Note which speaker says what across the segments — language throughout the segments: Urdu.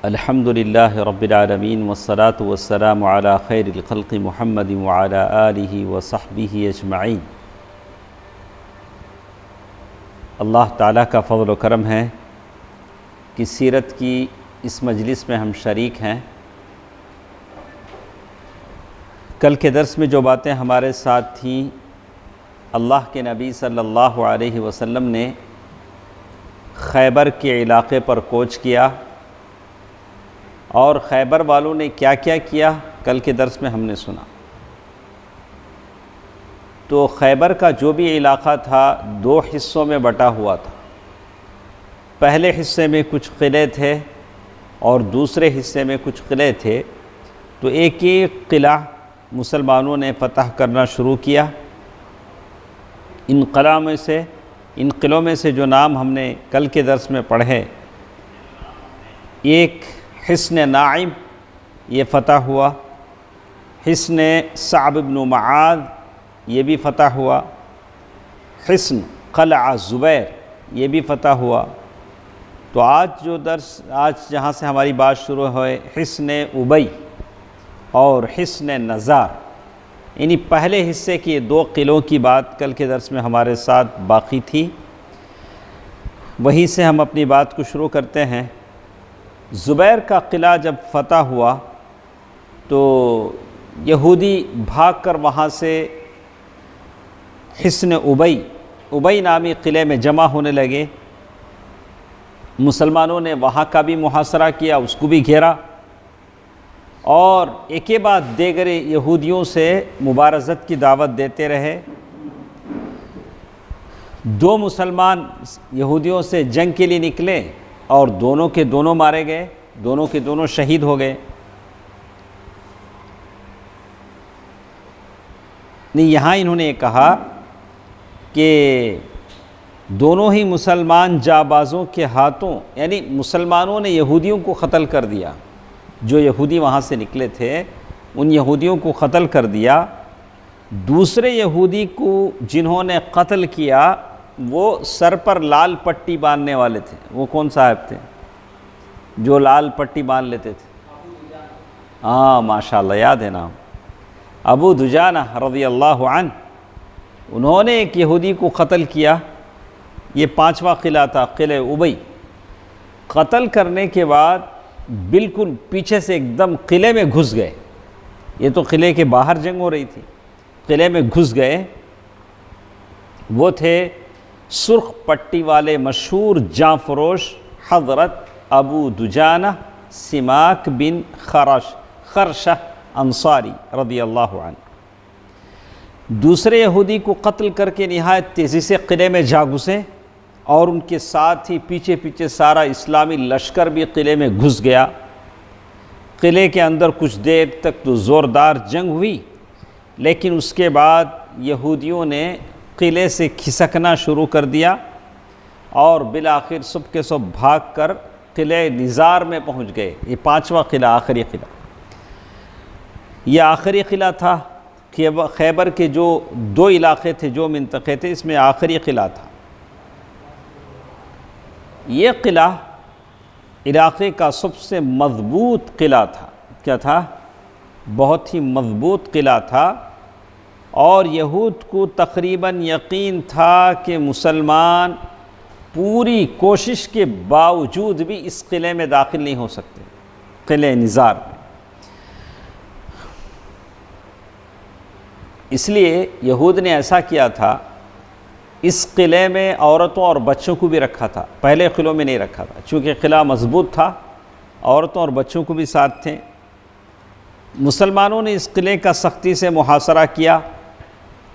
Speaker 1: الحمد للہ رب العالمین والصلاة والسلام علی خیر الخلق محمد وعلی آلہ وصحبہ اجمعین۔ اللہ تعالیٰ کا فضل و کرم ہے کہ سیرت کی اس مجلس میں ہم شریک ہیں۔ کل کے درس میں جو باتیں ہمارے ساتھ تھیں، اللہ کے نبی صلی اللہ علیہ وسلم نے خیبر کے علاقے پر کوچ کیا، اور خیبر والوں نے کیا کیا کیا کل کے درس میں ہم نے سنا۔ تو خیبر کا جو بھی علاقہ تھا دو حصوں میں بٹا ہوا تھا۔ پہلے حصے میں کچھ قلعے تھے اور دوسرے حصے میں کچھ قلعے تھے۔ تو ایک ایک قلعہ مسلمانوں نے فتح کرنا شروع کیا۔ ان قلعوں میں سے جو نام ہم نے کل کے درس میں پڑھے، ایک حصن ناعم یہ فتح ہوا، حصن صعب بن معاذ یہ بھی فتح ہوا، حصن قلعہ زبیر یہ بھی فتح ہوا۔ تو آج جہاں سے ہماری بات شروع ہوئے، حصن ابی اور حصن نزار، یعنی پہلے حصے کی دو قلعوں کی بات کل کے درس میں ہمارے ساتھ باقی تھی۔ وہیں سے ہم اپنی بات کو شروع کرتے ہیں۔ زبیر کا قلعہ جب فتح ہوا تو یہودی بھاگ کر وہاں سے حصن ابی نامی قلعے میں جمع ہونے لگے۔ مسلمانوں نے وہاں کا بھی محاصرہ کیا، اس کو بھی گھیرا، اور ایک کے بعد دیگر یہودیوں سے مبارزت کی دعوت دیتے رہے۔ دو مسلمان یہودیوں سے جنگ کے لیے نکلے اور دونوں کے دونوں مارے گئے، دونوں کے دونوں شہید ہو گئے۔ یہاں انہوں نے کہا کہ دونوں ہی مسلمان جانبازوں کے ہاتھوں، یعنی مسلمانوں نے یہودیوں کو قتل کر دیا، جو یہودی وہاں سے نکلے تھے ان یہودیوں کو قتل کر دیا۔ دوسرے یہودی کو جنہوں نے قتل کیا وہ سر پر لال پٹی باندھنے والے تھے۔ وہ کون صاحب تھے جو لال پٹی باندھ لیتے تھے؟ ماشاءاللہ یاد ہے نام، ابو دجانہ رضی اللہ عنہ۔ انہوں نے ایک یہودی کو قتل کیا۔ یہ پانچواں قلعہ تھا، قلعہ ابی۔ قتل کرنے کے بعد بالکل پیچھے سے ایک دم قلعے میں گھس گئے۔ یہ تو قلعے کے باہر جنگ ہو رہی تھی، قلعے میں گھس گئے۔ وہ تھے سرخ پٹی والے مشہور جاں فروش حضرت ابو دجانہ سماک بن خرشہ انصاری رضی اللہ عنہ۔ دوسرے یہودی کو قتل کر کے نہایت تیزی سے قلعے میں جا گھسے، اور ان کے ساتھ ہی پیچھے پیچھے سارا اسلامی لشکر بھی قلعے میں گھس گیا۔ قلعے کے اندر کچھ دیر تک تو زوردار جنگ ہوئی، لیکن اس کے بعد یہودیوں نے قلعے سے کھسکنا شروع کر دیا، اور بالآخر صبح کے صبح بھاگ کر قلعہ نزار میں پہنچ گئے۔ یہ پانچواں قلعہ، آخری قلعہ، یہ آخری قلعہ تھا۔ خیبر کے جو دو علاقے تھے، جو منطقے تھے، اس میں آخری قلعہ تھا۔ یہ قلعہ علاقے کا سب سے مضبوط قلعہ تھا۔ کیا تھا؟ بہت ہی مضبوط قلعہ تھا، اور یہود کو تقریباً یقین تھا کہ مسلمان پوری کوشش کے باوجود بھی اس قلعے میں داخل نہیں ہو سکتے، قلعہ نزار میں۔ اس لیے یہود نے ایسا کیا تھا، اس قلعے میں عورتوں اور بچوں کو بھی رکھا تھا، پہلے قلعوں میں نہیں رکھا تھا۔ چونکہ قلعہ مضبوط تھا، عورتوں اور بچوں کو بھی ساتھ تھے۔ مسلمانوں نے اس قلعے کا سختی سے محاصرہ کیا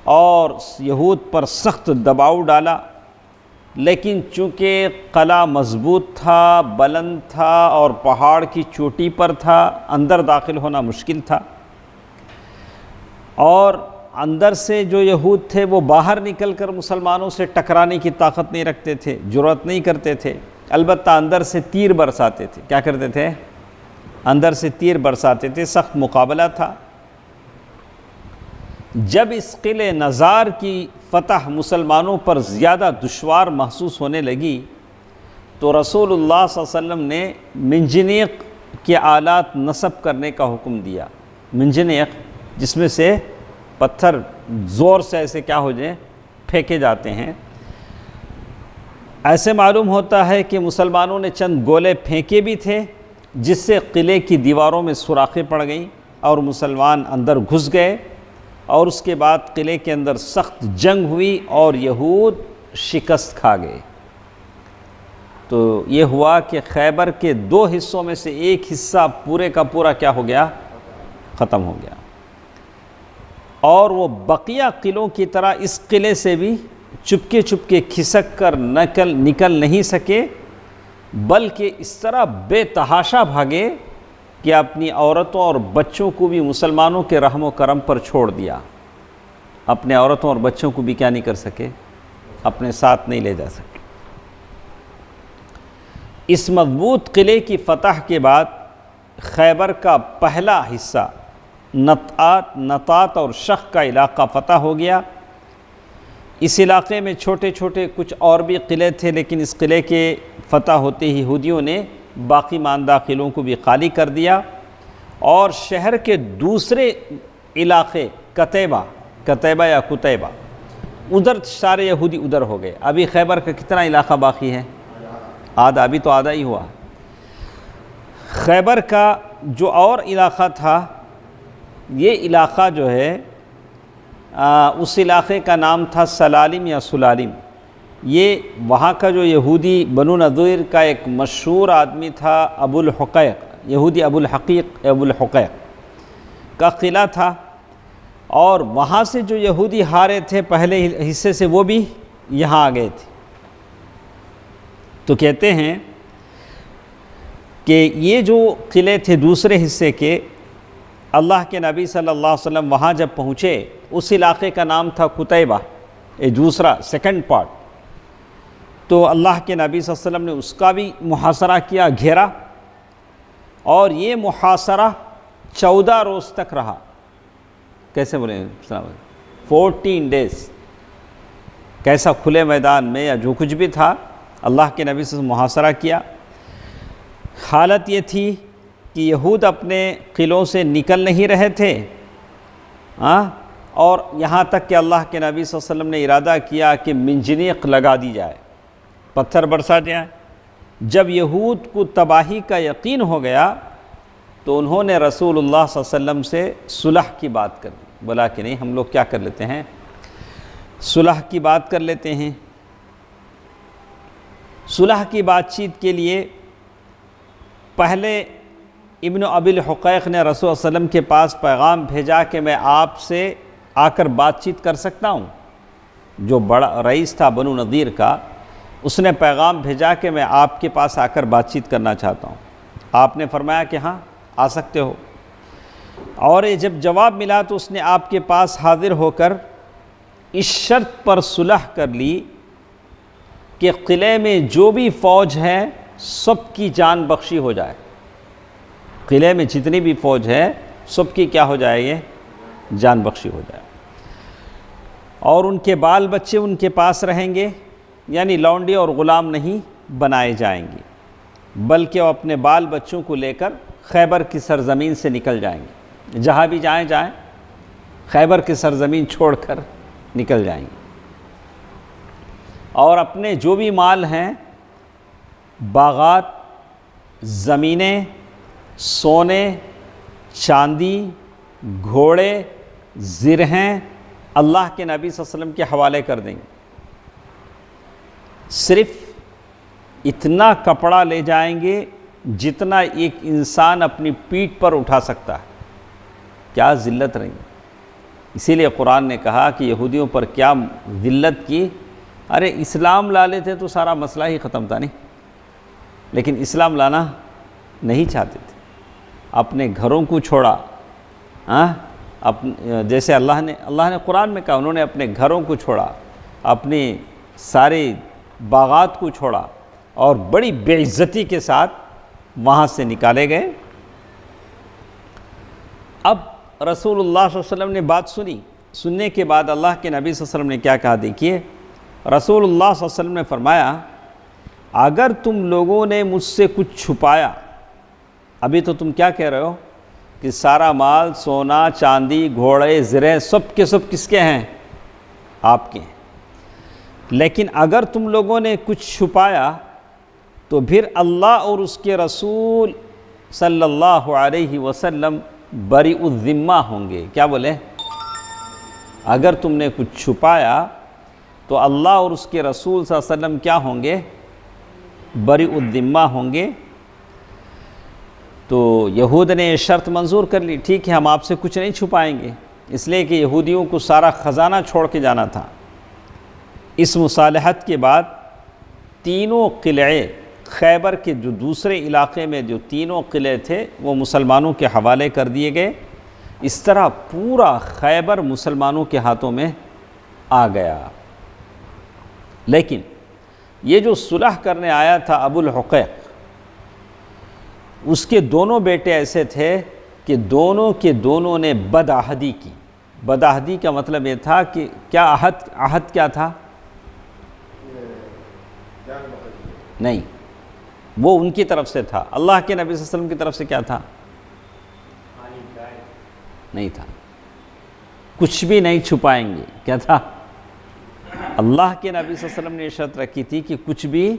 Speaker 1: اور یہود پر سخت دباؤ ڈالا، لیکن چونکہ قلعہ مضبوط تھا، بلند تھا، اور پہاڑ کی چوٹی پر تھا، اندر داخل ہونا مشکل تھا، اور اندر سے جو یہود تھے وہ باہر نکل کر مسلمانوں سے ٹکرانے کی طاقت نہیں رکھتے تھے، جرأت نہیں کرتے تھے۔ البتہ اندر سے تیر برساتے تھے۔ کیا کرتے تھے؟ اندر سے تیر برساتے تھے۔ سخت مقابلہ تھا۔ جب اس قلعہ نزار کی فتح مسلمانوں پر زیادہ دشوار محسوس ہونے لگی تو رسول اللہ صلی اللہ علیہ وسلم نے منجنیق کے آلات نصب کرنے کا حکم دیا، منجنیق جس میں سے پتھر زور سے ایسے کیا ہو جائیں پھینکے جاتے ہیں۔ ایسے معلوم ہوتا ہے کہ مسلمانوں نے چند گولے پھینکے بھی تھے جس سے قلعے کی دیواروں میں سوراخیں پڑ گئیں اور مسلمان اندر گھس گئے، اور اس کے بعد قلعے کے اندر سخت جنگ ہوئی اور یہود شکست کھا گئے۔ تو یہ ہوا کہ خیبر کے 2 حصوں میں سے ایک حصہ پورے کا پورا کیا ہو گیا، ختم ہو گیا، اور وہ بقیہ قلعوں کی طرح اس قلعے سے بھی چپکے چپکے کھسک کر نکل نہیں سکے، بلکہ اس طرح بے تحاشا بھاگے کہ اپنی عورتوں اور بچوں کو بھی مسلمانوں کے رحم و کرم پر چھوڑ دیا۔ اپنے عورتوں اور بچوں کو بھی کیا نہیں کر سکے، اپنے ساتھ نہیں لے جا سکے۔ اس مضبوط قلعے کی فتح کے بعد خیبر کا پہلا حصہ نطات اور شخ کا علاقہ فتح ہو گیا۔ اس علاقے میں چھوٹے چھوٹے کچھ اور بھی قلعے تھے، لیکن اس قلعے کے فتح ہوتے ہی یہودیوں نے باقی ماندہ قلعوں کو بھی خالی کر دیا، اور شہر کے دوسرے علاقے قتیبہ یا کتیبہ ادھر سارے یہودی ادھر ہو گئے۔ ابھی خیبر کا کتنا علاقہ باقی ہے؟ آدھا، ابھی تو آدھا ہی ہوا۔ خیبر کا جو اور علاقہ تھا، یہ علاقہ جو ہے اس علاقے کا نام تھا سلالم یا سلالم۔ یہ وہاں کا جو یہودی بنو نضیر کا ایک مشہور آدمی تھا ابو الحقیق، یہودی ابو الحقیق کا قلعہ تھا، اور وہاں سے جو یہودی ہارے تھے پہلے حصے سے وہ بھی یہاں آ گئے تھے۔ تو کہتے ہیں کہ یہ جو قلعے تھے دوسرے حصے کے، اللہ کے نبی صلی اللہ علیہ وسلم وہاں جب پہنچے، اس علاقے کا نام تھا کتیبہ، یہ دوسرا سیکنڈ پارٹ۔ تو اللہ کے نبی صلی اللہ علیہ وسلم نے اس کا بھی محاصرہ کیا، گھیرا، اور یہ محاصرہ 14 روز تک رہا۔ کیسے بولیں 14 ڈیز، کیسا کھلے میدان میں یا جو کچھ بھی تھا، اللہ کے نبی سے محاصرہ کیا۔ حالت یہ تھی کہ یہود اپنے قلعوں سے نکل نہیں رہے تھے، اور یہاں تک کہ اللہ کے نبی صلی اللہ علیہ وسلم نے ارادہ کیا کہ منجنیق لگا دی جائے، پتھر برسا جائے۔ جب یہود کو تباہی کا یقین ہو گیا تو انہوں نے رسول اللہ صلی اللہ علیہ وسلم سے صلح کی بات کر دی، بولا کہ نہیں، ہم لوگ کیا کر لیتے ہیں، صلح کی بات کر لیتے ہیں۔ صلح کی بات چیت کے لیے پہلے ابن ابی الحقیق نے رسول صلی اللہ علیہ وسلم کے پاس پیغام بھیجا کہ میں آپ سے آ کر بات چیت کر سکتا ہوں۔ جو بڑا رئیس تھا بنو نضیر کا، اس نے پیغام بھیجا کہ میں آپ کے پاس آ کر بات چیت کرنا چاہتا ہوں۔ آپ نے فرمایا کہ ہاں آ سکتے ہو، اور یہ جب جواب ملا تو اس نے آپ کے پاس حاضر ہو کر اس شرط پر صلح کر لی کہ قلعے میں جو بھی فوج ہے سب کی جان بخشی ہو جائے۔ قلعے میں جتنی بھی فوج ہے سب کی کیا ہو جائے گی، جان بخشی ہو جائے، اور ان کے بال بچے ان کے پاس رہیں گے، یعنی لونڈی اور غلام نہیں بنائے جائیں گے، بلکہ وہ اپنے بال بچوں کو لے کر خیبر کی سرزمین سے نکل جائیں گے، جہاں بھی جائیں خیبر کی سرزمین چھوڑ کر نکل جائیں گے، اور اپنے جو بھی مال ہیں، باغات، زمینیں، سونے، چاندی، گھوڑے، زرہیں، اللہ کے نبی صلی اللہ علیہ وسلم کے حوالے کر دیں گے۔ صرف اتنا کپڑا لے جائیں گے جتنا ایک انسان اپنی پیٹھ پر اٹھا سکتا ہے۔ کیا ذلت رہی، اسی لیے قرآن نے کہا کہ یہودیوں پر کیا ذلت کی۔ ارے اسلام لا لیتے تو سارا مسئلہ ہی ختم تھا، نہیں، لیکن اسلام لانا نہیں چاہتے تھے، اپنے گھروں کو چھوڑا۔ جیسے اللہ نے قرآن میں کہا، انہوں نے اپنے گھروں کو چھوڑا، اپنے سارے باغات کو چھوڑا، اور بڑی بے عزتی کے ساتھ وہاں سے نکالے گئے۔ اب رسول اللہ صلی اللہ علیہ وسلم نے بات سننے کے بعد اللہ کے نبی صلی اللہ علیہ وسلم نے کیا کہا، دیکھیے رسول اللہ صلی اللہ علیہ وسلم نے فرمایا، اگر تم لوگوں نے مجھ سے کچھ چھپایا ابھی تو تم کیا کہہ رہے ہو کہ سارا مال، سونا چاندی، گھوڑے، زریں سب کے سب کس کے ہیں؟ آپ کے ہیں۔ لیکن اگر تم لوگوں نے کچھ چھپایا تو پھر اللہ اور اس کے رسول صلی اللہ علیہ وسلم بری الذمہ ہوں گے۔ کیا بولے؟ اگر تم نے کچھ چھپایا تو اللہ اور اس کے رسول صلی اللہ علیہ وسلم کیا ہوں گے؟ بری الذمہ ہوں گے۔ تو یہود نے یہ شرط منظور کر لی، ٹھیک ہے ہم آپ سے کچھ نہیں چھپائیں گے، اس لیے کہ یہودیوں کو سارا خزانہ چھوڑ کے جانا تھا۔ اس مصالحت کے بعد تینوں قلعے خیبر کے جو دوسرے علاقے میں جو تینوں قلعے تھے وہ مسلمانوں کے حوالے کر دیے گئے۔ اس طرح پورا خیبر مسلمانوں کے ہاتھوں میں آ گیا۔ لیکن یہ جو صلح کرنے آیا تھا ابو الحقیق، اس کے دونوں بیٹے ایسے تھے کہ دونوں کے دونوں نے بدعہدی کی۔ بدعہدی کا مطلب یہ تھا کہ کیا عہد کیا تھا؟ نہیں، وہ ان کی طرف سے تھا۔ اللہ کے نبی صلی اللہ علیہ وسلم کی طرف سے کیا تھا؟ نہیں تھا، کچھ بھی نہیں چھپائیں گے۔ کیا تھا؟ اللہ کے نبی صلی اللہ علیہ وسلم نے یہ شرط رکھی تھی کہ کچھ بھی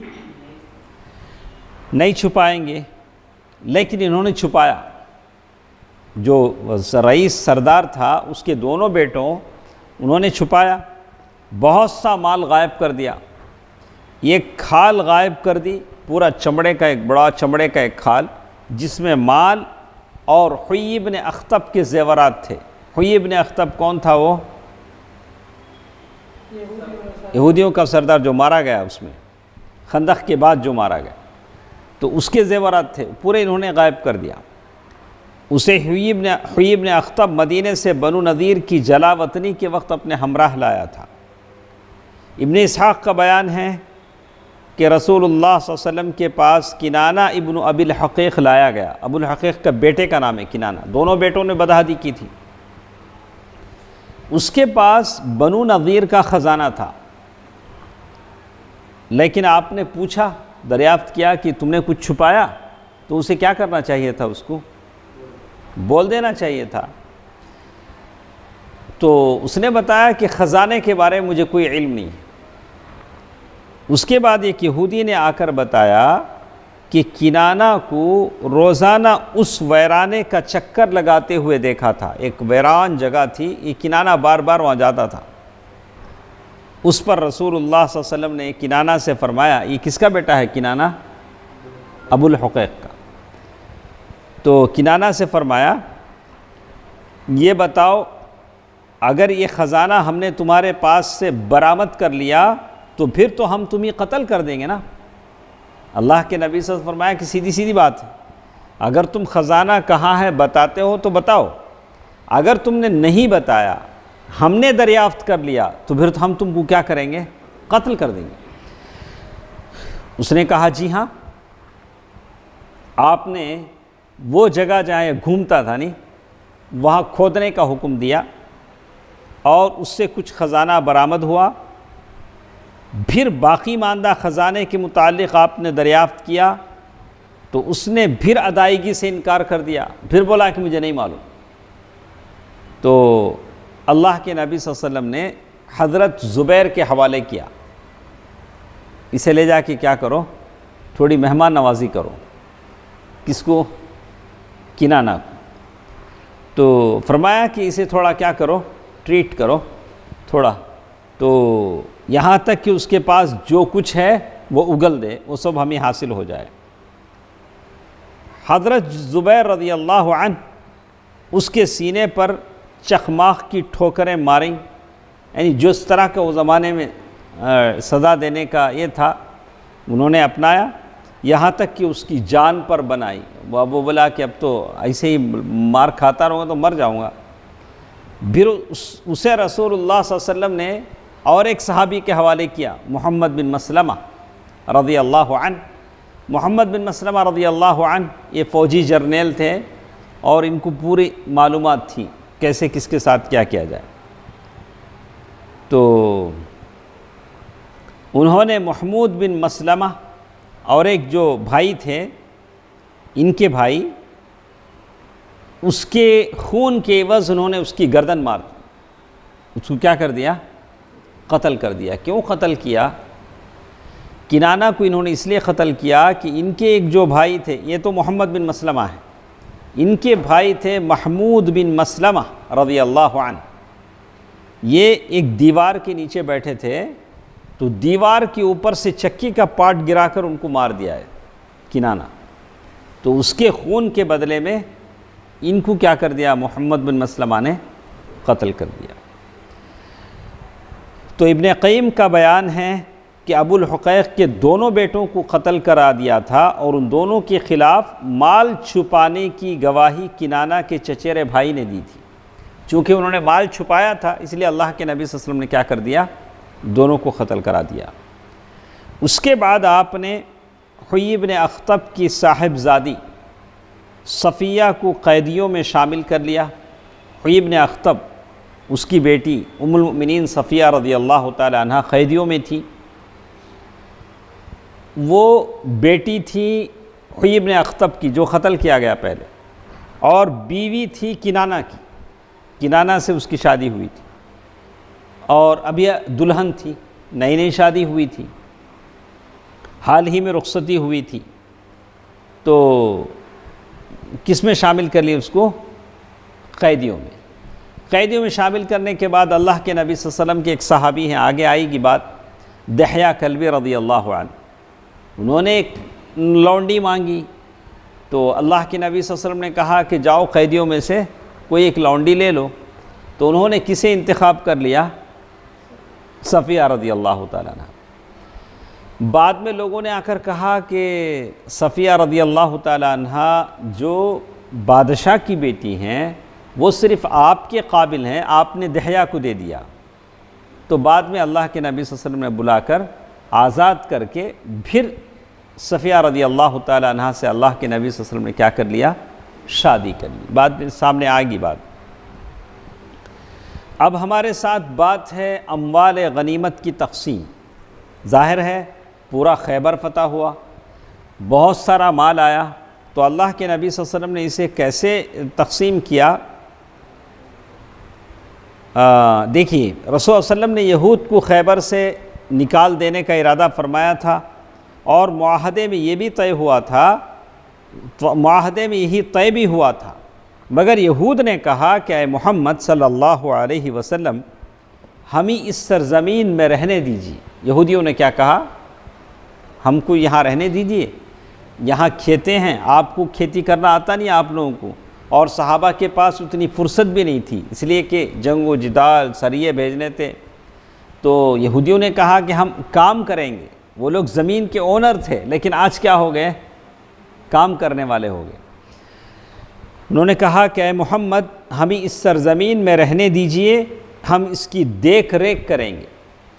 Speaker 1: نہیں چھپائیں گے، لیکن انہوں نے چھپایا۔ جو رئیس سردار تھا اس کے دونوں بیٹوں انہوں نے چھپایا، بہت سا مال غائب کر دیا۔ ایک کھال غائب کر دی، پورا چمڑے کا ایک بڑا چمڑے کا ایک کھال جس میں مال اور حیی بن اخطب کے زیورات تھے۔ حیی بن اخطب کون تھا؟ وہ یہودیوں کا سردار جو مارا گیا، اس میں خندق کے بعد جو مارا گیا، تو اس کے زیورات تھے، پورے انہوں نے غائب کر دیا۔ اسے حیی بن اخطب مدینے سے بنو نذیر کی جلا وطنی کے وقت اپنے ہمراہ لایا تھا۔ ابن اسحاق کا بیان ہے کہ رسول اللہ صلی اللہ علیہ وسلم کے پاس کنانہ ابن ابی الحقیق لایا گیا۔ ابو الحقیق کا بیٹے کا نام ہے کنانہ، دونوں بیٹوں نے بدعہدی کی تھی۔ اس کے پاس بنو نذیر کا خزانہ تھا، لیکن آپ نے پوچھا، دریافت کیا کہ تم نے کچھ چھپایا، تو اسے کیا کرنا چاہیے تھا؟ اس کو بول دینا چاہیے تھا۔ تو اس نے بتایا کہ خزانے کے بارے میں مجھے کوئی علم نہیں۔ اس کے بعد ایک یہودی نے آ کر بتایا کہ کنانہ کو روزانہ اس ویرانے کا چکر لگاتے ہوئے دیکھا تھا۔ ایک ویران جگہ تھی، یہ کنانہ بار بار وہاں جاتا تھا۔ اس پر رسول اللہ صلی اللہ علیہ وسلم نے کنانہ سے فرمایا، یہ کس کا بیٹا ہے کنانہ؟ ابو الحقیق کا۔ تو کنانہ سے فرمایا، یہ بتاؤ اگر یہ خزانہ ہم نے تمہارے پاس سے برآمد کر لیا تو پھر تو ہم تمہیں قتل کر دیں گے نا۔ اللہ کے نبی صلی اللہ علیہ وسلم نے فرمایا کہ سیدھی سیدھی بات ہے، اگر تم خزانہ کہاں ہے بتاتے ہو تو بتاؤ، اگر تم نے نہیں بتایا، ہم نے دریافت کر لیا تو پھر ہم تم کو کیا کریں گے؟ قتل کر دیں گے۔ اس نے کہا جی ہاں۔ آپ نے وہ جگہ جہاں یہ گھومتا تھا نہیں، وہاں کھودنے کا حکم دیا اور اس سے کچھ خزانہ برآمد ہوا۔ پھر باقی ماندہ خزانے کے متعلق آپ نے دریافت کیا تو اس نے پھر ادائیگی سے انکار کر دیا، پھر بولا کہ مجھے نہیں معلوم۔ تو اللہ کے نبی صلی اللہ علیہ وسلم نے حضرت زبیر کے حوالے کیا، اسے لے جا کے کیا کرو؟ تھوڑی مہمان نوازی کرو۔ کس کو؟ کنانہ کو۔ تو فرمایا کہ اسے تھوڑا کیا کرو؟ ٹریٹ کرو تھوڑا، تو یہاں تک کہ اس کے پاس جو کچھ ہے وہ اگل دے، وہ سب ہمیں حاصل ہو جائے۔ حضرت زبیر رضی اللہ عنہ اس کے سینے پر چخماق کی ٹھوکریں ماریں، یعنی جس طرح کا وہ زمانے میں سزا دینے کا یہ تھا انہوں نے اپنایا، یہاں تک کہ اس کی جان پر بنائی۔ وہ بولا کہ اب تو ایسے ہی مار کھاتا رہوں گا تو مر جاؤں گا۔ پھر اسے رسول اللہ صلی اللہ علیہ وسلم نے اور ایک صحابی کے حوالے کیا، محمد بن مسلمہ رضی اللہ عنہ۔ محمد بن مسلمہ رضی اللہ عنہ یہ فوجی جرنیل تھے اور ان کو پوری معلومات تھی کیسے کس کے ساتھ کیا کیا جائے۔ تو انہوں نے محمود بن مسلمہ اور ایک جو بھائی تھے، ان کے بھائی اس کے خون کے عوض انہوں نے اس کی گردن مار دی، اس کو کیا کر دیا؟ قتل کر دیا۔ کیوں قتل کیا؟ کنانہ کو انہوں نے اس لیے قتل کیا کہ ان کے ایک جو بھائی تھے، یہ تو محمد بن مسلمہ ہیں، ان کے بھائی تھے محمود بن مسلمہ رضی اللہ عنہ، یہ ایک دیوار کے نیچے بیٹھے تھے، تو دیوار کے اوپر سے چکی کا پارٹ گرا کر ان کو مار دیا ہے کنانہ، تو اس کے خون کے بدلے میں ان کو کیا کر دیا؟ محمد بن مسلمہ نے قتل کر دیا۔ تو ابن قیم کا بیان ہے کہ ابو الحقیق کے دونوں بیٹوں کو قتل کرا دیا تھا، اور ان دونوں کے خلاف مال چھپانے کی گواہی کنانہ کے چچیرے بھائی نے دی تھی۔ چونکہ انہوں نے مال چھپایا تھا، اس لیے اللہ کے نبی صلی اللہ علیہ وسلم نے کیا کر دیا؟ دونوں کو قتل کرا دیا۔ اس کے بعد آپ نے حیی بن اخطب کی صاحبزادی صفیہ کو قیدیوں میں شامل کر لیا۔ حیی بن اخطب، اس کی بیٹی ام المؤمنین صفیہ رضی اللہ تعالی عنہ قیدیوں میں تھی۔ وہ بیٹی تھی حیی بن اخطب کی جو قتل کیا گیا پہلے، اور بیوی تھی کنانہ کی، کنانہ سے اس کی شادی ہوئی تھی، اور ابھی دلہن تھی، نئی نئی شادی ہوئی تھی، حال ہی میں رخصتی ہوئی تھی۔ تو کس میں شامل کر لی اس کو؟ قیدیوں میں۔ قیدیوں میں شامل کرنے کے بعد اللہ کے نبی صلی اللہ علیہ وسلم کے ایک صحابی ہیں، آگے آئی گی بات، دحیہ کلبی رضی اللہ عنہ، انہوں نے ایک لونڈی مانگی، تو اللہ کے نبی صلی اللہ علیہ وسلم نے کہا کہ جاؤ قیدیوں میں سے کوئی ایک لونڈی لے لو، تو انہوں نے کسے انتخاب کر لیا؟ صفیہ رضی اللہ تعالیٰ عنہ۔ بعد میں لوگوں نے آ کر کہا کہ صفیہ رضی اللہ تعالیٰ عنہ جو بادشاہ کی بیٹی ہیں وہ صرف آپ کے قابل ہیں، آپ نے دحیہ کو دے دیا۔ تو بعد میں اللہ کے نبی صلی اللہ علیہ وسلم نے بلا کر آزاد کر کے پھر صفیہ رضی اللہ تعالیٰ عنہ سے اللہ کے نبی صلی اللہ علیہ وسلم نے کیا کر لیا؟ شادی کر لی۔ بعد میں سامنے آئے گی بات۔ اب ہمارے ساتھ بات ہے اموال غنیمت کی تقسیم۔ ظاہر ہے پورا خیبر فتح ہوا، بہت سارا مال آیا، تو اللہ کے نبی صلی اللہ علیہ وسلم نے اسے کیسے تقسیم کیا؟ دیکھیے، رسول اللہ صلی اللہ علیہ وسلم نے یہود کو خیبر سے نکال دینے کا ارادہ فرمایا تھا، اور معاہدے میں یہ بھی طے ہوا تھا، معاہدے میں یہی طے بھی ہوا تھا، مگر یہود نے کہا کہ اے محمد صلی اللہ علیہ وسلم ہمیں اس سرزمین میں رہنے دیجیے۔ یہودیوں نے کیا کہا؟ ہم کو یہاں رہنے دیجیے، یہاں کھیتے ہیں، آپ کو کھیتی کرنا آتا نہیں آپ لوگوں کو، اور صحابہ کے پاس اتنی فرصت بھی نہیں تھی، اس لیے کہ جنگ و جدال سریے بھیجنے تھے۔ تو یہودیوں نے کہا کہ ہم کام کریں گے، وہ لوگ زمین کے اونر تھے، لیکن آج کیا ہو گئے؟ کام کرنے والے ہو گئے۔ انہوں نے کہا کہ اے محمد ہمیں اس سرزمین میں رہنے دیجئے، ہم اس کی دیکھ ریکھ کریں گے۔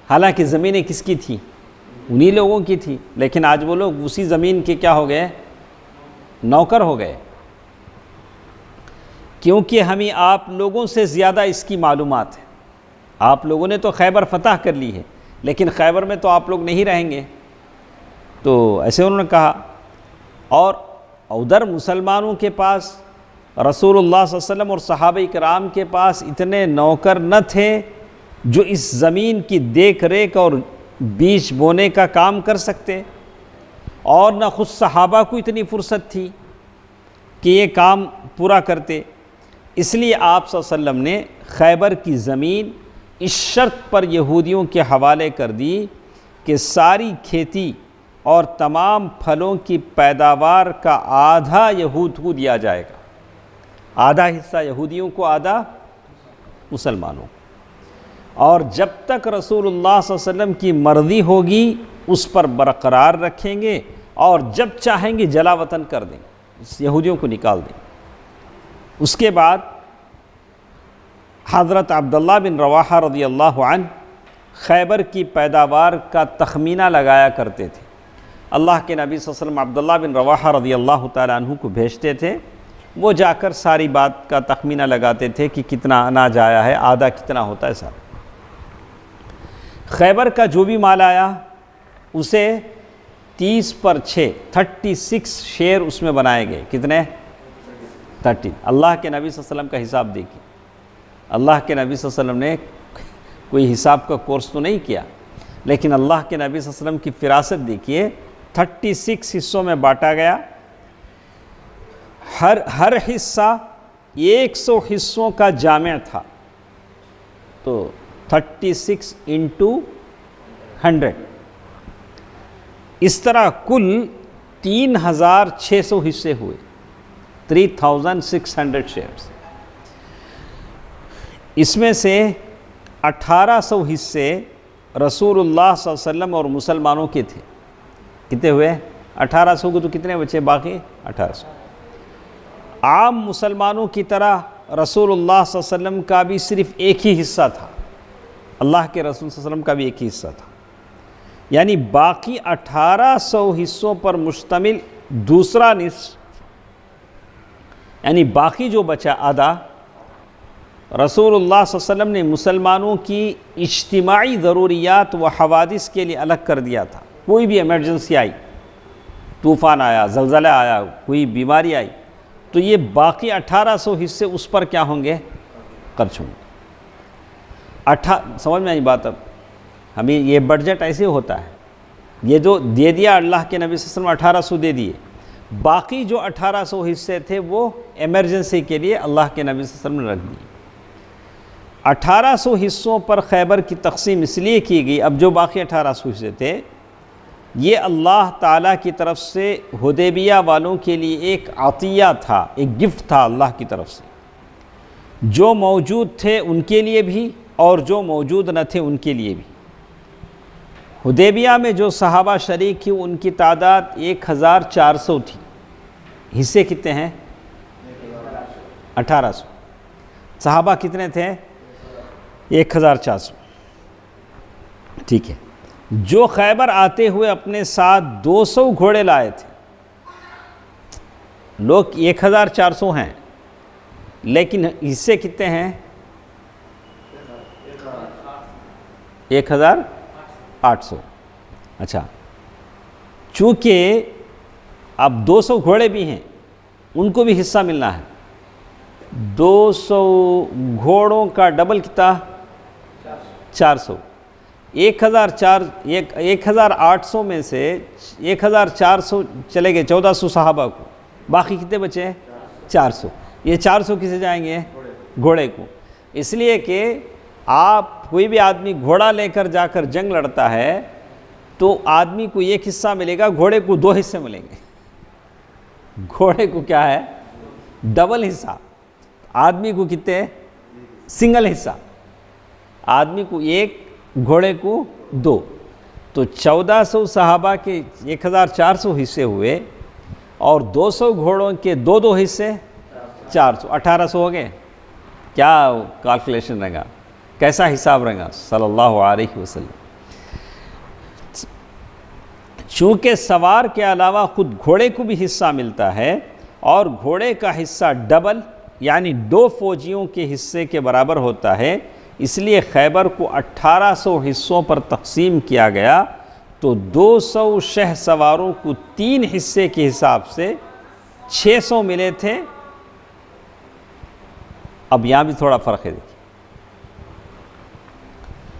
Speaker 1: حالانکہ زمینیں کس کی تھی؟ انہی لوگوں کی تھی، لیکن آج وہ لوگ اسی زمین کے کیا ہو گئے؟ نوکر ہو گئے، کیونکہ ہمیں آپ لوگوں سے زیادہ اس کی معلومات ہے۔ آپ لوگوں نے تو خیبر فتح کر لی ہے، لیکن خیبر میں تو آپ لوگ نہیں رہیں گے، تو ایسے انہوں نے کہا۔ اور ادھر مسلمانوں کے پاس رسول اللہ صلی اللہ علیہ وسلم اور صحابہ کرام کے پاس اتنے نوکر نہ تھے جو اس زمین کی دیکھ ریکھ اور بیج بونے کا کام کر سکتے، اور نہ خود صحابہ کو اتنی فرصت تھی کہ یہ کام پورا کرتے۔ اس لیے آپ صلی اللہ علیہ وسلم نے خیبر کی زمین اس شرط پر یہودیوں کے حوالے کر دی کہ ساری کھیتی اور تمام پھلوں کی پیداوار کا آدھا یہود کو دیا جائے گا، آدھا حصہ یہودیوں کو، آدھا مسلمانوں کو، اور جب تک رسول اللہ صلی اللہ علیہ وسلم کی مرضی ہوگی اس پر برقرار رکھیں گے، اور جب چاہیں گے جلا وطن کر دیں گے، اس یہودیوں کو نکال دیں گے۔ اس کے بعد حضرت عبداللہ بن رواحہ رضی اللہ عنہ خیبر کی پیداوار کا تخمینہ لگایا کرتے تھے۔ اللہ کے نبی صلی اللہ علیہ وسلم عبداللہ بن رواحہ رضی اللہ تعالیٰ عنہ کو بھیجتے تھے، وہ جا کر ساری بات کا تخمینہ لگاتے تھے کہ کتنا اناج آیا ہے، آدھا کتنا ہوتا ہے سارا۔ خیبر کا جو بھی مال آیا اسے 30 پر 6 36 شیئر اس میں بنائے گئے۔ کتنے؟ 13۔ اللہ کے نبی صلی اللہ علیہ وسلم کا حساب دیکھیے، اللہ کے نبی صلی اللہ علیہ وسلم نے کوئی حساب کا کورس تو نہیں کیا، لیکن اللہ کے نبی صلی اللہ علیہ وسلم کی فراست دیکھیے، 36 حصوں میں بانٹا گیا، ہر حصہ 100 حصوں کا جامع تھا، تو 36 انٹو 100، اس طرح کل 3600 حصے ہوئے، 3600 شیئرز۔ اس میں سے 1800 حصے رسول اللہ صلی اللہ علیہ وسلم اور مسلمانوں کے تھے۔ کتنے ہوئے؟ 1800 کو تو کتنے بچے باقی؟ 1800۔ عام مسلمانوں کی طرح رسول اللہ صلی اللہ علیہ وسلم کا بھی صرف ایک ہی حصہ تھا، اللہ کے رسول صلی اللہ علیہ وسلم کا بھی ایک ہی حصہ تھا، یعنی باقی 1800 حصوں پر مشتمل دوسرا نصف، یعنی باقی جو بچا آدھا، رسول اللہ صلی اللہ علیہ وسلم نے مسلمانوں کی اجتماعی ضروریات و حوادث کے لیے الگ کر دیا تھا۔ کوئی بھی ایمرجنسی آئی، طوفان آیا، زلزلہ آیا، کوئی بیماری آئی، تو یہ باقی 1800 حصے اس پر کیا ہوں گے؟ خرچ ہوں گے۔ سمجھ میں آئی بات؟ اب ہمیں یہ بجٹ ایسے ہوتا ہے، یہ جو دے دیا اللہ کے نبی صلی اللہ علیہ وسلم 1800 دے دیے، باقی جو 1800 حصے تھے وہ ایمرجنسی کے لیے اللہ کے نبی صلی اللہ علیہ وسلم نے رکھ دیے۔ 1800 حصوں پر خیبر کی تقسیم اس لیے کی گئی، اب جو باقی 1800 حصے تھے یہ اللہ تعالیٰ کی طرف سے حدیبیہ والوں کے لیے ایک عطیہ تھا، ایک گفٹ تھا اللہ کی طرف سے، جو موجود تھے ان کے لیے بھی اور جو موجود نہ تھے ان کے لیے بھی۔ حدیبیہ میں جو صحابہ شریک تھی ان کی تعداد 1400 تھی، حصے کتنے ہیں؟ 1800۔ صحابہ کتنے تھے؟ 1400۔ ٹھیک ہے، جو خیبر آتے ہوئے اپنے ساتھ 200 گھوڑے لائے تھے، لوگ 1400 ہیں لیکن حصے کتنے ہیں؟ 1800۔ اچھا، چونکہ اب 200 گھوڑے بھی ہیں ان کو بھی حصہ ملنا ہے، 200 گھوڑوں کا ڈبل کتنا؟ 400۔ 1800 میں سے 1400 چلے گئے 1400 صحابہ کو، باقی کتنے بچے؟ 400۔ یہ 400 کسے جائیں گے؟ گھوڑے کو۔ اس لیے کہ آپ کوئی بھی آدمی گھوڑا لے کر جا کر جنگ لڑتا ہے تو آدمی کو ایک حصہ ملے گا، گھوڑے کو 2 حصے ملیں گے۔ گھوڑے کو کیا ہے؟ ڈبل حصہ۔ آدمی کو کتنے؟ سنگل حصہ، آدمی کو 1، گھوڑے کو 2۔ تو 1400 صحابہ کے 1400 حصے ہوئے اور 200 گھوڑوں کے 2 حصے 400، 1800 ہو گئے۔ کیا کیلکولیشن رہے گا، کیسا حساب رہے گا صلی اللہ علیہ وسلم۔ چونکہ سوار کے علاوہ خود گھوڑے کو بھی حصہ ملتا ہے اور گھوڑے کا حصہ ڈبل یعنی 2 فوجیوں کے حصے کے برابر ہوتا ہے، اس لیے خیبر کو 1800 حصوں پر تقسیم کیا گیا، تو 200 شہ سواروں کو 3 حصے کے حساب سے 600 ملے تھے۔ اب یہاں بھی تھوڑا فرق ہے دیکھیے،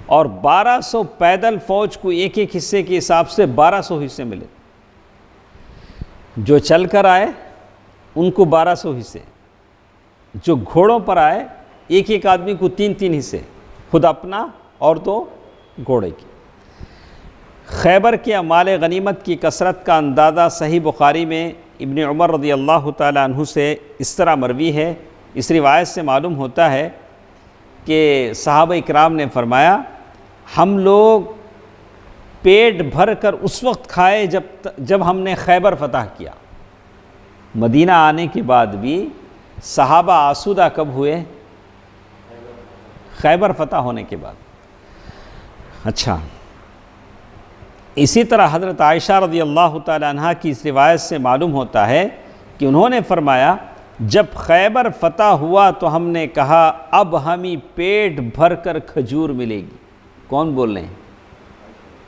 Speaker 1: اور 1200 پیدل فوج کو ایک حصے کے حساب سے 1200 حصے ملے، جو چل کر آئے ان کو 1200 حصے، جو گھوڑوں پر آئے ایک آدمی کو 3 حصے، خود اپنا اور 2 گھوڑے کی۔ خیبر کے مال غنیمت کی کثرت کا اندازہ صحیح بخاری میں ابن عمر رضی اللہ تعالیٰ عنہ سے اس طرح مروی ہے، اس روایت سے معلوم ہوتا ہے کہ صحابہ اکرام نے فرمایا، ہم لوگ پیٹ بھر کر اس وقت کھائے جب ہم نے خیبر فتح کیا۔ مدینہ آنے کے بعد بھی صحابہ آسودہ کب ہوئے؟ خیبر فتح ہونے کے بعد۔ اچھا، اسی طرح حضرت عائشہ رضی اللہ تعالی عنہ کی اس روایت سے معلوم ہوتا ہے کہ انہوں نے فرمایا، جب خیبر فتح ہوا تو ہم نے کہا اب ہمیں پیٹ بھر کر کھجور ملے گی۔ کون بول رہے ہیں؟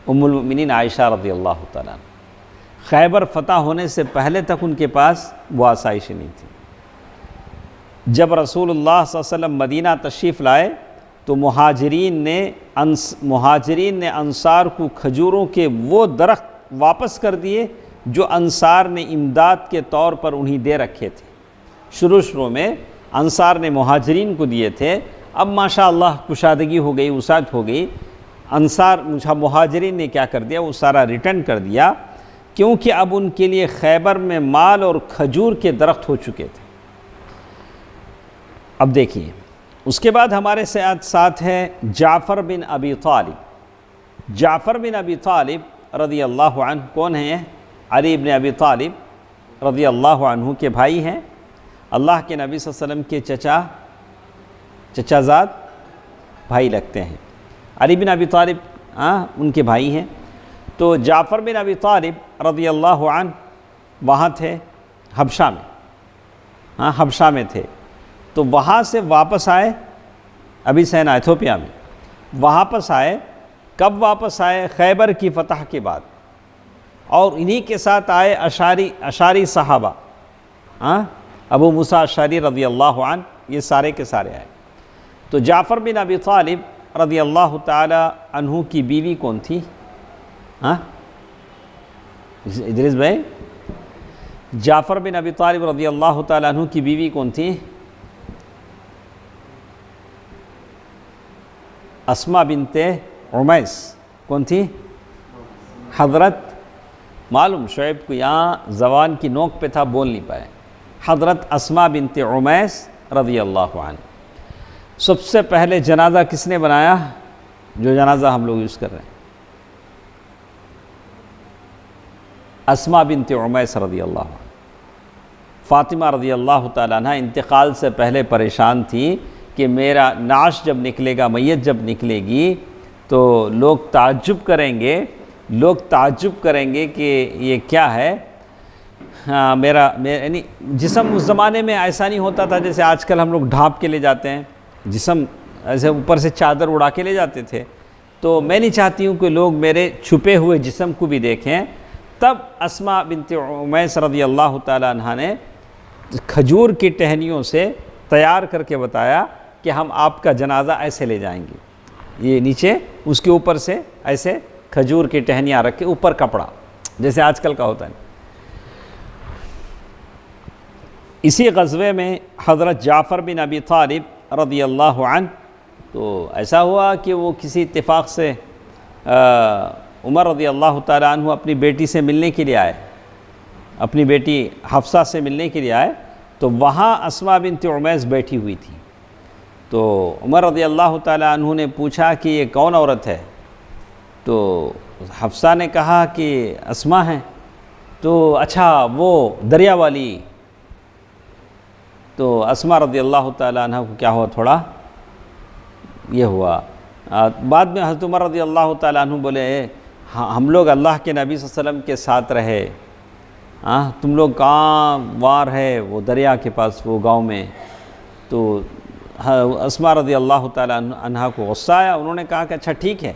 Speaker 1: ام المؤمنین عائشہ رضی اللہ تعالیٰ عنہ۔ خیبر فتح ہونے سے پہلے تک ان کے پاس وہ آسائش نہیں تھی۔ جب رسول اللہ صلی اللہ علیہ وسلم مدینہ تشریف لائے تو مہاجرین نے انصار کو کھجوروں کے وہ درخت واپس کر دیے جو انصار نے امداد کے طور پر انہیں دے رکھے تھے۔ شروع میں انصار نے مہاجرین کو دیے تھے، اب ماشاءاللہ کشادگی ہو گئی، وسعت ہو گئی، مہاجرین نے کیا کر دیا، وہ سارا ریٹرن کر دیا، کیونکہ اب ان کے لیے خیبر میں مال اور کھجور کے درخت ہو چکے تھے۔ اب دیکھیے اس کے بعد ہمارے ساتھ ہے جعفر بن ابی طالب۔ جعفر بن ابی طالب رضی اللہ عنہ کون ہیں؟ علی بن ابی طالب رضی اللہ عنہ کے بھائی ہیں، اللہ کے نبی صلی اللہ علیہ وسلم کے چچا زاد بھائی لگتے ہیں۔ علی بن ابی طالب ان کے بھائی ہیں۔ تو جعفر بن ابی طالب رضی اللہ عنہ وہاں تھے حبشہ میں، حبشہ میں تھے، تو وہاں سے واپس آئے، ابھی سینا ایتھوپیا میں واپس آئے۔ کب واپس آئے؟ خیبر کی فتح کے بعد، اور انہی کے ساتھ آئے اشعری صحابہ، ابو موسیٰ اشعری رضی اللہ عنہ، یہ سارے کے سارے آئے۔ تو جعفر بن ابی طالب رضی اللہ تعالی عنہ کی بیوی کون تھی؟ ادریس بھائی، جعفر بن ابی طالب رضی اللہ تعالی عنہ کی بیوی کون تھی؟ اسماء بنت عمیس۔ کون تھی؟ حضرت، معلوم شعیب کو یہاں زبان کی نوک پہ تھا، بول نہیں پائے، حضرت اسماء بنت عمیس رضی اللہ عنہ۔ سب سے پہلے جنازہ کس نے بنایا؟ جو جنازہ ہم لوگ یوز کر رہے ہیں، اسماء بنت عمیس رضی اللہ عنہ۔ فاطمہ رضی اللہ تعالیٰ عنہ انتقال سے پہلے پریشان تھی کہ میرا نعش جب نکلے گا، میت جب نکلے گی تو لوگ تعجب کریں گے کہ یہ کیا ہے۔ یعنی جسم اس زمانے میں ایسا نہیں ہوتا تھا جیسے آج کل ہم لوگ ڈھانپ کے لے جاتے ہیں، جسم ایسے اوپر سے چادر اڑا کے لے جاتے تھے، تو میں نہیں چاہتی ہوں کہ لوگ میرے چھپے ہوئے جسم کو بھی دیکھیں۔ تب اسماء بنت عمیس رضی اللہ تعالیٰ عنہ نے کھجور کی ٹہنیوں سے تیار کر کے بتایا کہ ہم آپ کا جنازہ ایسے لے جائیں گے، یہ نیچے اس کے اوپر سے ایسے کھجور کی ٹہنیاں رکھ کے اوپر کپڑا، جیسے آج کل کا ہوتا ہے۔ اسی غزوے میں حضرت جعفر بن ابی طالب رضی اللہ عنہ، تو ایسا ہوا کہ وہ کسی اتفاق سے عمر رضی اللہ تعالیٰ عنہ اپنی بیٹی سے ملنے کے لیے آئے، اپنی بیٹی حفصہ سے ملنے کے لیے آئے، تو وہاں اسماء بنت عمیس بیٹھی ہوئی تھی۔ تو عمر رضی اللہ تعالیٰ عنہ نے پوچھا کہ یہ کون عورت ہے؟ تو حفصہ نے کہا کہ اسماء ہیں۔ تو اچھا وہ دریا والی؟ تو اسماء رضی اللہ تعالیٰ عنہ کو کیا ہوا، تھوڑا یہ ہوا۔ بعد میں حضرت عمر رضی اللہ تعالیٰ عنہ بولے ہم لوگ اللہ کے نبی صلی اللہ علیہ وسلم کے ساتھ رہے، تم لوگ کہاں وار ہے وہ دریا کے پاس، وہ گاؤں میں۔ تو اسماء رضی اللہ تعالیٰ عنہ کو غصہ آیا، انہوں نے کہا کہ اچھا ٹھیک ہے،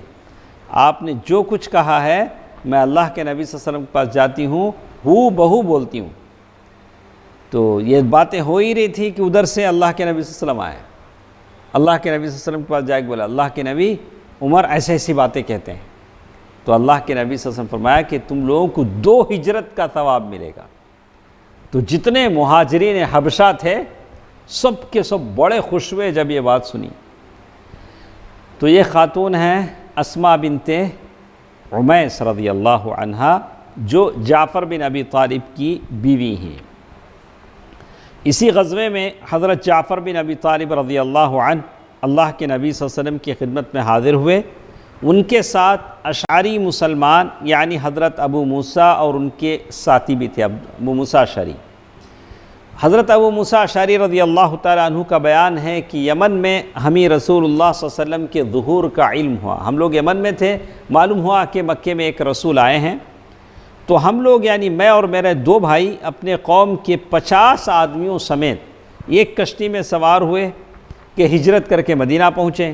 Speaker 1: آپ نے جو کچھ کہا ہے میں اللہ کے نبی صلی اللہ علیہ وسلم کے پاس جاتی ہوں، ہو بہو بولتی ہوں۔ تو یہ باتیں ہو ہی رہی تھی کہ ادھر سے اللہ کے نبی صلی اللہ علیہ وسلم آئے، اللہ کے نبی صلی اللہ علیہ وسلم کے پاس جا کے بولا اللہ کے نبی عمر ایسی باتیں کہتے ہیں۔ تو اللہ کے نبی صلی اللہ علیہ وسلم فرمایا کہ تم لوگوں کو 2 ہجرت کا ثواب ملے گا۔ تو جتنے مہاجرین حبشہ تھے سب کے سب بڑے خوش ہوئے جب یہ بات سنی۔ تو یہ خاتون ہیں اسماء بنت عمیس رضی اللہ عنہا، جو جعفر بن ابی طالب کی بیوی ہیں۔ اسی غزوے میں حضرت جعفر بن ابی طالب رضی اللہ عنہ اللہ کے نبی صلی اللہ علیہ وسلم کی خدمت میں حاضر ہوئے۔ ان کے ساتھ اشعری مسلمان یعنی حضرت ابو موسیٰ اور ان کے ساتھی بھی تھے، ابو موسیٰ اشعری۔ حضرت ابو موسیٰ اشعری رضی اللہ تعالیٰ عنہ کا بیان ہے کہ یمن میں ہمیں رسول اللہ صلی اللہ علیہ وسلم کے ظہور کا علم ہوا، ہم لوگ یمن میں تھے، معلوم ہوا کہ مکے میں ایک رسول آئے ہیں، تو ہم لوگ یعنی میں اور میرے 2 بھائی اپنے قوم کے 50 آدمیوں سمیت ایک کشتی میں سوار ہوئے کہ ہجرت کر کے مدینہ پہنچے۔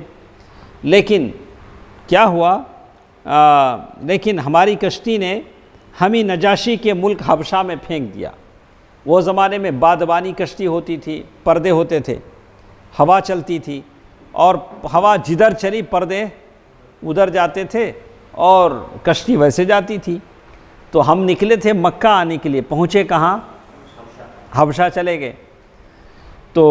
Speaker 1: لیکن کیا ہوا، لیکن ہماری کشتی نے ہمیں نجاشی کے ملک حبشہ میں پھینک دیا، وہ زمانے میں بادبانی کشتی ہوتی تھی، پردے ہوتے تھے، ہوا چلتی تھی، اور ہوا جدھر چلی پردے ادھر جاتے تھے اور کشتی ویسے جاتی تھی۔ تو ہم نکلے تھے مکہ آنے کے لیے، پہنچے کہاں؟ حبشہ چلے گئے۔ تو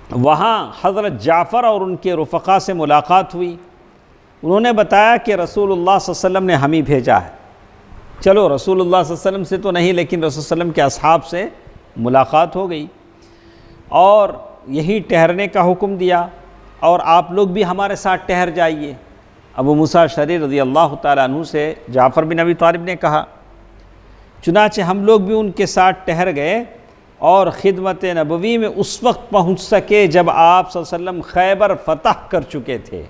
Speaker 1: وہاں حضرت جعفر اور ان کے رفقا سے ملاقات ہوئی۔ انہوں نے بتایا کہ رسول اللہ صلی اللہ علیہ وسلم نے ہمیں بھیجا ہے۔ چلو رسول اللہ صلی اللہ علیہ وسلم سے تو نہیں، لیکن رسول صلی اللہ علیہ وسلم کے اصحاب سے ملاقات ہو گئی اور یہی ٹھہرنے کا حکم دیا، اور آپ لوگ بھی ہمارے ساتھ ٹھہر جائیے۔ ابو موسیٰ اشعری رضی اللہ تعالیٰ عنہ سے جعفر بن ابی طالب نے کہا۔ چنانچہ ہم لوگ بھی ان کے ساتھ ٹھہر گئے اور خدمت نبوی میں اس وقت پہنچ سکے جب آپ صلی اللہ علیہ وسلم خیبر فتح کر چکے تھے۔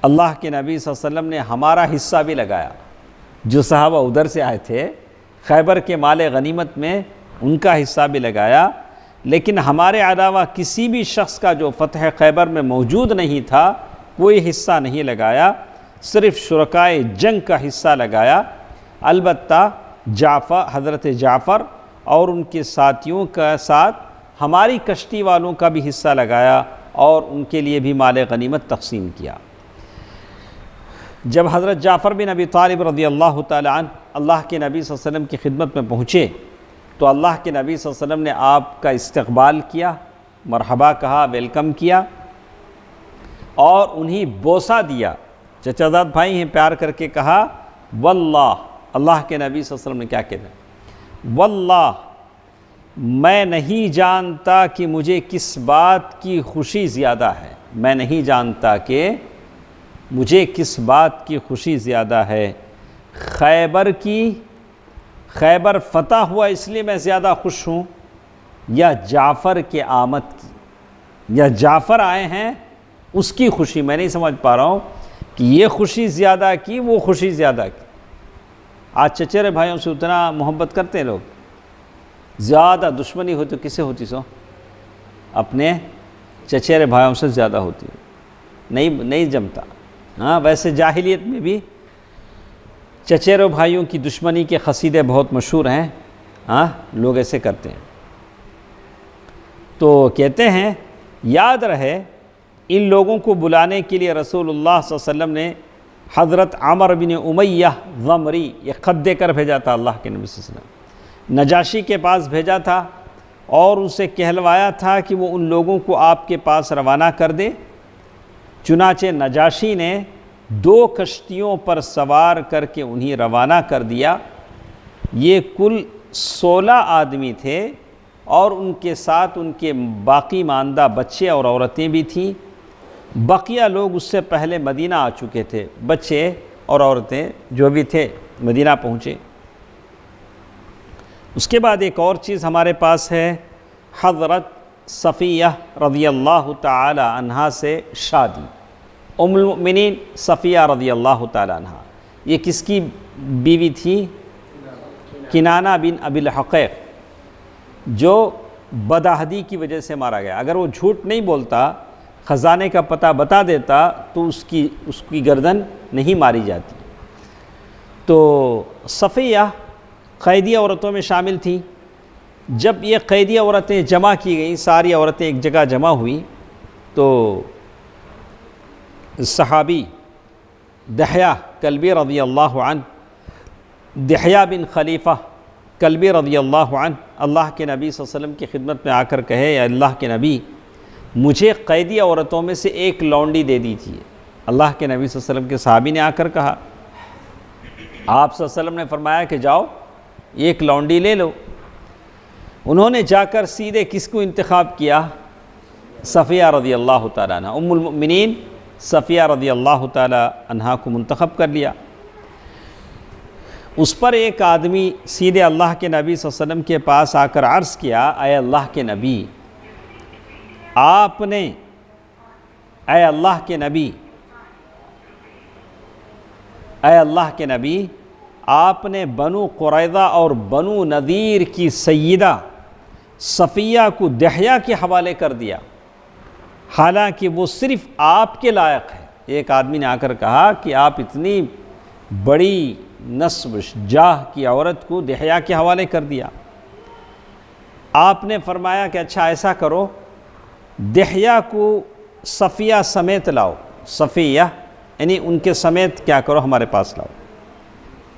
Speaker 1: اللہ کے نبی صلی اللہ علیہ وسلم نے ہمارا حصہ بھی لگایا، جو صحابہ ادھر سے آئے تھے خیبر کے مال غنیمت میں ان کا حصہ بھی لگایا، لیکن ہمارے علاوہ کسی بھی شخص کا جو فتح خیبر میں موجود نہیں تھا کوئی حصہ نہیں لگایا، صرف شرکائے جنگ کا حصہ لگایا۔ البتہ حضرت جعفر اور ان کے ساتھیوں کا ساتھ ہماری کشتی والوں کا بھی حصہ لگایا اور ان کے لیے بھی مال غنیمت تقسیم کیا۔ جب حضرت جعفر بن ابی طالب رضی اللہ تعالی عنہ اللہ کے نبی صلی اللہ علیہ وسلم کی خدمت میں پہنچے تو اللہ کے نبی صلی اللہ علیہ وسلم نے آپ کا استقبال کیا، مرحبا کہا، ویلکم کیا، اور انہیں بوسہ دیا۔ چچا زاد بھائی ہیں، پیار کر کے کہا واللہ، اللہ کے نبی صلی اللہ علیہ وسلم نے کیا کہا؟ واللہ میں نہیں جانتا کہ مجھے کس بات کی خوشی زیادہ ہے، میں نہیں جانتا کہ مجھے کس بات کی خوشی زیادہ ہے، خیبر فتح ہوا اس لیے میں زیادہ خوش ہوں، یا جعفر کے آمد کی، یا جعفر آئے ہیں اس کی خوشی؟ میں نہیں سمجھ پا رہا ہوں کہ یہ خوشی زیادہ کی، وہ خوشی زیادہ کی۔ آج چچیرے بھائیوں سے اتنا محبت کرتے ہیں لوگ، زیادہ دشمنی ہوتی تو کس سے ہوتی؟ سو اپنے چچیرے بھائیوں سے زیادہ ہوتی، نہیں جمتا۔ ہاں ویسے جاہلیت میں بھی چچیرے بھائیوں کی دشمنی کے قصیدے بہت مشہور ہیں، ہاں لوگ ایسے کرتے ہیں۔ تو کہتے ہیں یاد رہے ان لوگوں کو بلانے کے لیے رسول اللہ صلی اللہ علیہ وسلم نے حضرت عمر بن امیہ ضمری یہ خط دے کر بھیجا تھا، اللہ کے نبی صلی اللہ علیہ وسلم نجاشی کے پاس بھیجا تھا اور ان سے کہلوایا تھا کہ وہ ان لوگوں کو آپ کے پاس روانہ کر دے۔ چنانچہ نجاشی نے 2 کشتیوں پر سوار کر کے انہیں روانہ کر دیا۔ یہ کل 16 آدمی تھے اور ان کے ساتھ ان کے باقی ماندہ بچے اور عورتیں بھی تھیں۔ بقیہ لوگ اس سے پہلے مدینہ آ چکے تھے، بچے اور عورتیں جو بھی تھے مدینہ پہنچے۔ اس کے بعد ایک اور چیز ہمارے پاس ہے، حضرت صفیہ رضی اللہ تعالی عنہا سے شادی۔ ام المؤمنین صفیہ رضی اللہ تعالی عنہا، یہ کس کی بیوی تھی؟ کنانہ بن ابی الحقیق، جو بدعہدی کی وجہ سے مارا گیا۔ اگر وہ جھوٹ نہیں بولتا، خزانے کا پتہ بتا دیتا تو اس کی گردن نہیں ماری جاتی۔ تو صفیہ قیدی عورتوں میں شامل تھی۔ جب یہ قیدی عورتیں جمع کی گئیں، ساری عورتیں ایک جگہ جمع ہوئیں، تو صحابی دحیہ کلبی رضی اللہ عنہ، دحیہ بن خلیفہ کلبی رضی اللہ عنہ اللہ کے نبی صلی اللہ علیہ وسلم کی خدمت میں آ کر کہے، یا اللہ کے نبی مجھے قیدی عورتوں میں سے ایک لونڈی دے دیجیے۔ اللہ کے نبی صلی اللہ علیہ وسلم کے صحابی نے آ کر کہا، آپ صلی اللہ علیہ وسلم نے فرمایا کہ جاؤ ایک لونڈی لے لو۔ انہوں نے جا کر سیدھے کس کو انتخاب کیا؟ صفیہ رضی اللہ تعالیٰ عنہ، ام المؤمنین صفیہ رضی اللہ تعالیٰ عنہ کو منتخب کر لیا۔ اس پر ایک آدمی سیدھے اللہ کے نبی صلی اللہ علیہ وسلم کے پاس آ کر عرض کیا، اے اللہ کے نبی، آپ نے، اے اللہ کے نبی، اے اللہ کے نبی، آپ نے بنو قریظہ اور بنو نذیر کی سیدہ صفیہ کو دحیہ کے حوالے کر دیا، حالانکہ وہ صرف آپ کے لائق ہے۔ ایک آدمی نے آ کر کہا کہ آپ اتنی بڑی نسب جاہ کی عورت کو دحیہ کے حوالے کر دیا۔ آپ نے فرمایا کہ اچھا ایسا کرو، دحیہ کو صفیہ سمیت لاؤ، صفیہ یعنی ان کے سمیت کیا کرو ہمارے پاس لاؤ۔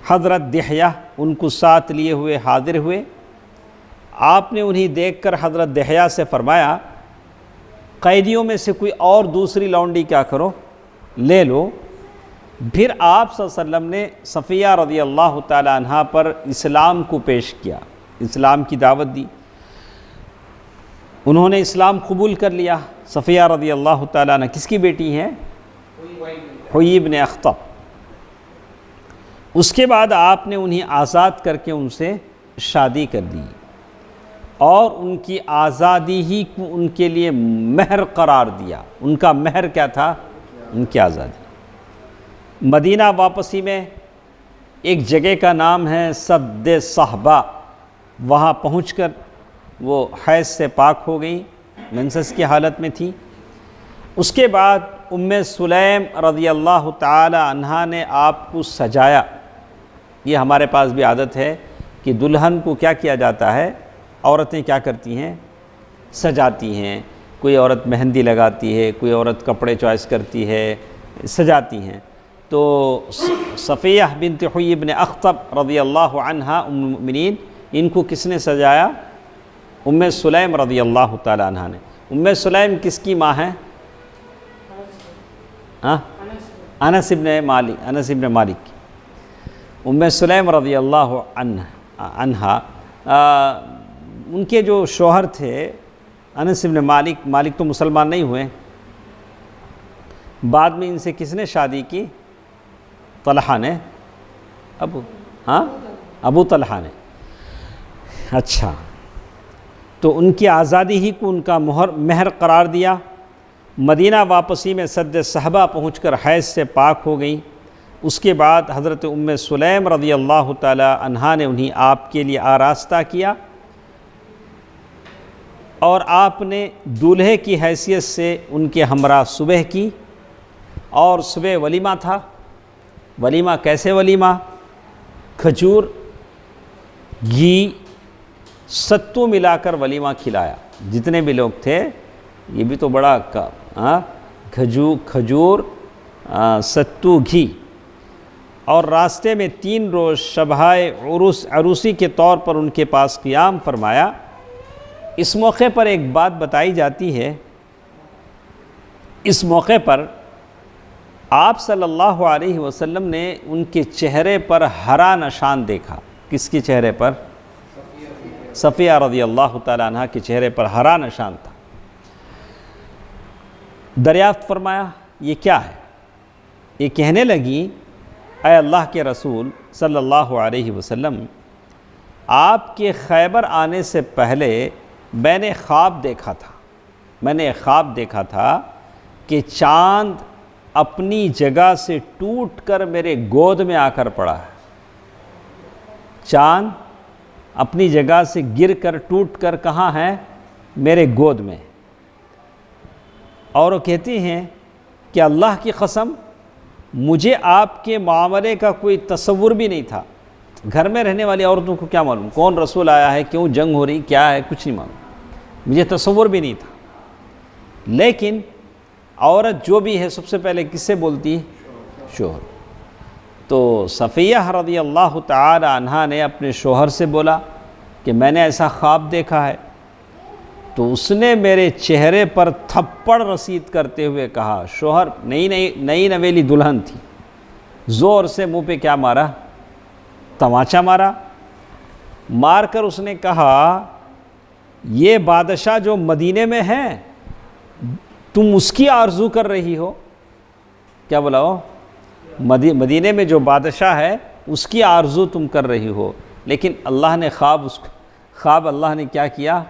Speaker 1: حضرت دحیہ ان کو ساتھ لیے ہوئے حاضر ہوئے۔ آپ نے انہیں دیکھ کر حضرت دحیہ سے فرمایا قیدیوں میں سے کوئی اور دوسری لونڈی کیا کرو لے لو۔ پھر آپ صلی اللہ علیہ وسلم نے صفیہ رضی اللہ تعالی عنہ پر اسلام کو پیش کیا، اسلام کی دعوت دی، انہوں نے اسلام قبول کر لیا۔ صفیہ رضی اللہ تعالی عنہ کس کی بیٹی ہیں؟ حیی بن اخطب۔ اس کے بعد آپ نے انہیں آزاد کر کے ان سے شادی کر دی، اور ان کی آزادی ہی کو ان کے لیے مہر قرار دیا۔ ان کا مہر کیا تھا؟ ان کی آزادی۔ مدینہ واپسی میں ایک جگہ کا نام ہے سد صحبہ، وہاں پہنچ کر وہ حیض سے پاک ہو گئی، منسس کی حالت میں تھی۔ اس کے بعد ام سلیم رضی اللہ تعالی عنہا نے آپ کو سجایا۔ یہ ہمارے پاس بھی عادت ہے کہ دلہن کو کیا کیا جاتا ہے، عورتیں کیا کرتی ہیں؟ سجاتی ہیں۔ کوئی عورت مہندی لگاتی ہے، کوئی عورت کپڑے چوائس کرتی ہے، سجاتی ہیں۔ تو صفیہ بنت حیی بن اخطب رضی اللہ عنہا ام المؤمنین، ان کو کس نے سجایا؟ ام سلیم رضی اللہ تعالی عنہ نے۔ ام سلیم کس کی ماں ہے؟ انس بن مالک۔ ام سلیم رضی اللہ عنہا ان کے جو شوہر تھے انس بن مالک تو مسلمان نہیں ہوئے، بعد میں ان سے کس نے شادی کی؟ طلحہ نے، ابو طلحہ نے۔ اچھا، تو ان کی آزادی ہی کو ان کا مہر قرار دیا۔ مدینہ واپسی میں سد صحبہ پہنچ کر حیض سے پاک ہو گئی۔ اس کے بعد حضرت ام سلیم رضی اللہ تعالی عنہا نے انہیں آپ کے لیے آراستہ کیا، اور آپ نے دولہے کی حیثیت سے ان کے ہمراہ صبح کی، اور صبح ولیمہ تھا۔ ولیمہ کیسے ولیمہ؟ کھجور، گھی، ستو ملا کر ولیمہ کھلایا۔ جتنے بھی لوگ تھے، یہ بھی تو بڑا کھجور، ستو، گھی، اور راستے میں 3 روز شبہائے عروسی کے طور پر ان کے پاس قیام فرمایا۔ اس موقع پر ایک بات بتائی جاتی ہے، اس موقع پر آپ صلی اللہ علیہ وسلم نے ان کے چہرے پر ہرا نشان دیکھا۔ کس کے چہرے پر؟ صفیہ رضی اللہ تعالی عنہ کے چہرے پر ہرا نشان تھا۔ دریافت فرمایا یہ کیا ہے؟ یہ کہنے لگی اے اللہ کے رسول صلی اللہ علیہ وسلم، آپ کے خیبر آنے سے پہلے میں نے خواب دیکھا تھا کہ چاند اپنی جگہ سے ٹوٹ کر میرے گود میں آ کر پڑا ہے۔ چاند اپنی جگہ سے گر کر ٹوٹ کر کہاں ہے؟ میرے گود میں۔ اور وہ کہتی ہیں کہ اللہ کی قسم مجھے آپ کے معاملے کا کوئی تصور بھی نہیں تھا۔ گھر میں رہنے والی عورتوں کو کیا معلوم کون رسول آیا ہے، کیوں جنگ ہو رہی، کیا ہے، کچھ نہیں معلوم، مجھے تصور بھی نہیں تھا۔ لیکن عورت جو بھی ہے سب سے پہلے کس سے بولتی ہے؟ شوہر۔ تو صفیہ رضی اللہ تعالی عنہا نے اپنے شوہر سے بولا کہ میں نے ایسا خواب دیکھا ہے، تو اس نے میرے چہرے پر تھپڑ رسید کرتے ہوئے کہا، شوہر نئی نویلی دلہن تھی، زور سے منہ پہ کیا مارا؟ تماچا مار کر اس نے کہا یہ بادشاہ جو مدینے میں ہے تم اس کی آرزو کر رہی ہو؟ کیا بولا ہو؟ مدینے میں جو بادشاہ ہے اس کی آرزو تم کر رہی ہو۔ لیکن اللہ نے خواب اللہ نے کیا کیا؟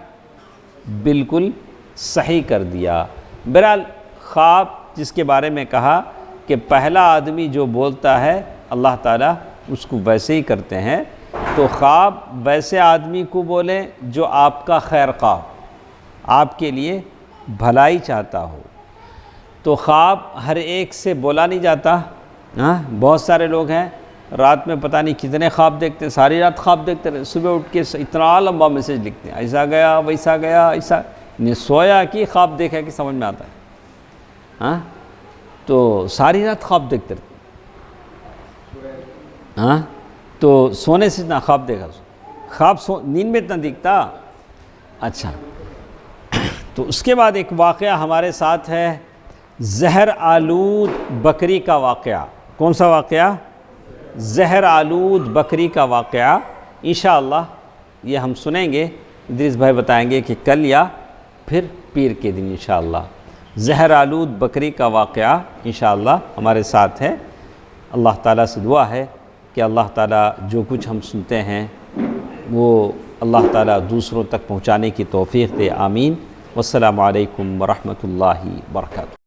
Speaker 1: بالکل صحیح کر دیا۔ بہرحال خواب جس کے بارے میں کہا کہ پہلا آدمی جو بولتا ہے اللہ تعالیٰ اس کو ویسے ہی کرتے ہیں، تو خواب ویسے آدمی کو بولیں جو آپ کا خیر خواہ، آپ کے لیے بھلائی چاہتا ہو۔ تو خواب ہر ایک سے بولا نہیں جاتا، بہت سارے لوگ ہیں رات میں پتہ نہیں کتنے خواب دیکھتے ہیں، ساری رات خواب دیکھتے رہے، صبح اٹھ کے اتنا لمبا میسیج لکھتے ہیں، ایسا گیا ویسا گیا ایسا، سویا کہ خواب دیکھا کہ سمجھ میں آتا ہے. ہاں تو ساری رات خواب دیکھتے رہتے. ہاں تو سونے سے اتنا خواب دیکھا، خواب نیند میں اتنا دکھتا. اچھا تو اس کے بعد ایک واقعہ ہمارے ساتھ ہے، زہر آلود بکری کا واقعہ. کون سا واقعہ؟ زہر آلود بکری کا واقعہ. انشاءاللہ یہ ہم سنیں گے، ادریس بھائی بتائیں گے کہ کل یا پھر پیر کے دن انشاءاللہ. زہر آلود بکری کا واقعہ انشاءاللہ ہمارے ساتھ ہے. اللہ تعالیٰ سے دعا ہے کہ اللہ تعالیٰ جو کچھ ہم سنتے ہیں وہ اللہ تعالیٰ دوسروں تک پہنچانے کی توفیق دے. آمین. والسلام علیکم ورحمۃ اللہ وبرکاتہ.